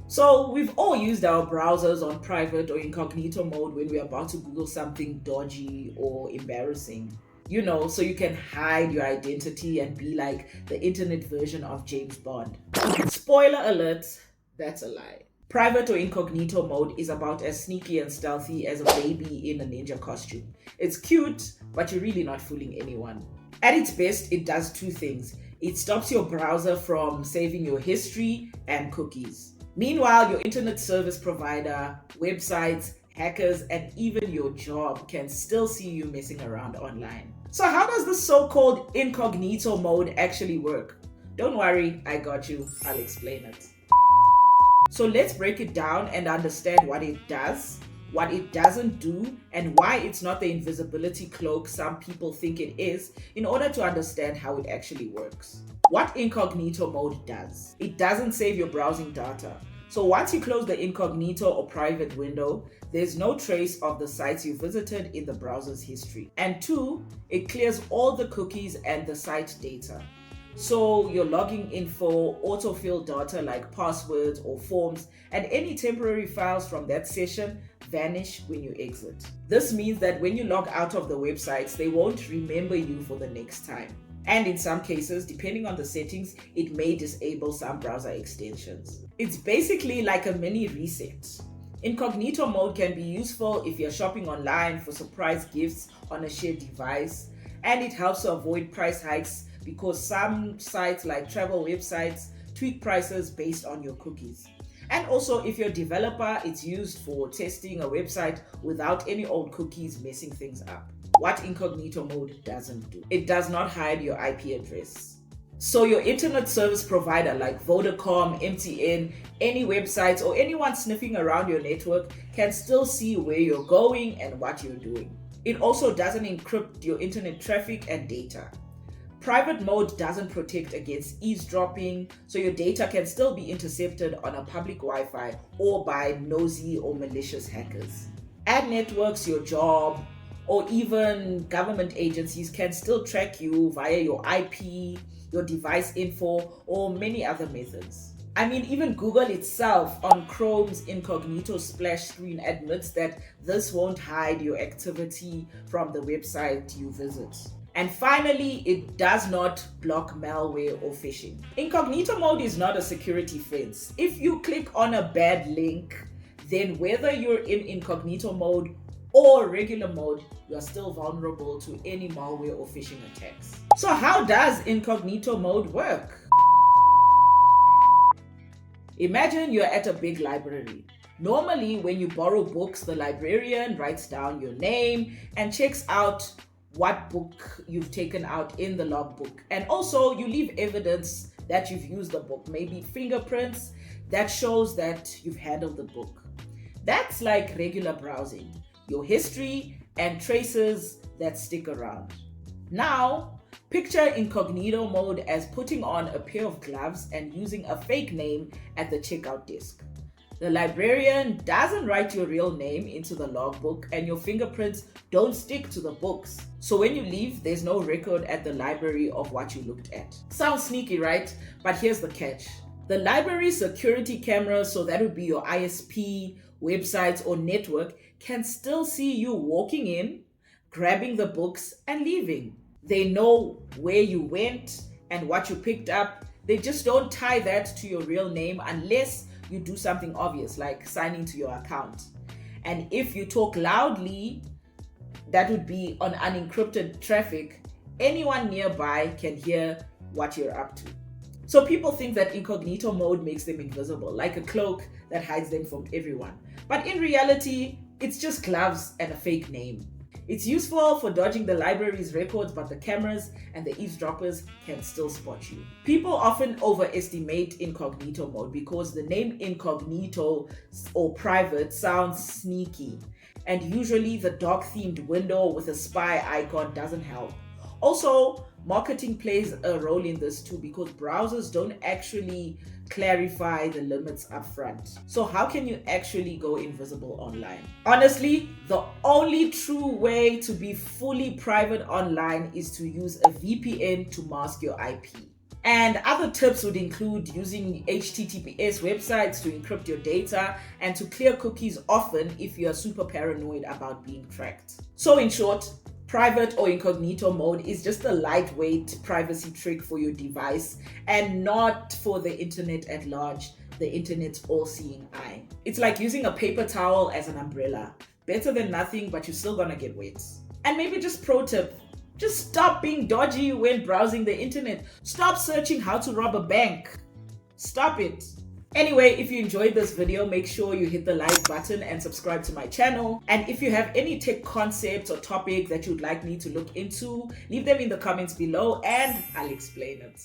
So we've all used our browsers on private or incognito mode when we're about to Google something dodgy or embarrassing. So you can hide your identity and be like the internet version of James Bond. Spoiler alert, that's a lie. Private or incognito mode is about as sneaky and stealthy as a baby in a ninja costume. It's cute, but you're really not fooling anyone. At its best, it does two things. It stops your browser from saving your history and cookies. Meanwhile, your internet service provider, websites, hackers, and even your job can still see you messing around online. So how does this so-called incognito mode actually work? Don't worry, I got you. I'll explain it. So let's break it down and understand what it does, what it doesn't do, and why it's not the invisibility cloak some people think it is, in order to understand how it actually works. What incognito mode does: it doesn't save your browsing data. So once you close the incognito or private window, there's no trace of the sites you visited in the browser's history. And two, it clears all the cookies and the site data. So your logging info, autofill data like passwords or forms, and any temporary files from that session vanish when you exit. This means that when you log out of the websites, they won't remember you for the next time. And in some cases, depending on the settings, it may disable some browser extensions. It's basically like a mini reset. Incognito mode can be useful if you're shopping online for surprise gifts on a shared device, and it helps to avoid price hikes because some sites like travel websites tweak prices based on your cookies. And also, if you're a developer, it's used for testing a website without any old cookies messing things up. What incognito mode doesn't do: it does not hide your IP address. So your internet service provider like Vodacom, MTN, any websites, or anyone sniffing around your network can still see where you're going and what you're doing. It also doesn't encrypt your internet traffic and data. Private mode doesn't protect against eavesdropping, so your data can still be intercepted on a public Wi-Fi or by nosy or malicious hackers. Ad networks, your job, or even government agencies can still track you via your IP, your device info, or many other methods. I mean, even Google itself on Chrome's incognito splash screen admits that this won't hide your activity from the website you visit. And finally, it does not block malware or phishing. Incognito mode is not a security fence. If you click on a bad link, then whether you're in incognito mode or regular mode, you are still vulnerable to any malware or phishing attacks. So how does incognito mode work? Imagine you're at a big library. Normally, when you borrow books, the librarian writes down your name and checks out what book you've taken out in the logbook. And also you leave evidence that you've used the book, maybe fingerprints that shows that you've handled the book. That's like regular browsing, your history and traces that stick around. Now, picture incognito mode as putting on a pair of gloves and using a fake name at the checkout desk. The librarian doesn't write your real name into the logbook and your fingerprints don't stick to the books. So when you leave, there's no record at the library of what you looked at. Sounds sneaky, right? But here's the catch. The library's security cameras, so that would be your ISP, websites, or network, can still see you walking in, grabbing the books, and leaving. They know where you went and what you picked up. They just don't tie that to your real name unless you do something obvious like signing to your account. And if you talk loudly, that would be on unencrypted traffic, anyone nearby can hear what you're up to. So people think that incognito mode makes them invisible, like a cloak that hides them from everyone. But in reality, it's just gloves and a fake name. It's useful for dodging the library's records, but the cameras and the eavesdroppers can still spot you. People often overestimate incognito mode because the name incognito or private sounds sneaky, and usually the dark-themed window with a spy icon doesn't help. Also, marketing plays a role in this too because browsers don't actually clarify the limits up front. So how can you actually go invisible online? Honestly, the only true way to be fully private online is to use a VPN to mask your IP. And other tips would include using HTTPS websites to encrypt your data and to clear cookies often if you are super paranoid about being tracked. So, in short, private or incognito mode is just a lightweight privacy trick for your device and not for the internet at large, the internet's all-seeing eye. It's like using a paper towel as an umbrella. Better than nothing, but you're still gonna get wet. And maybe just pro tip, just stop being dodgy when browsing the internet. Stop searching how to rob a bank. Stop it. Anyway, if you enjoyed this video, make sure you hit the like button and subscribe to my channel. And if you have any tech concepts or topics that you'd like me to look into, leave them in the comments below and I'll explain it.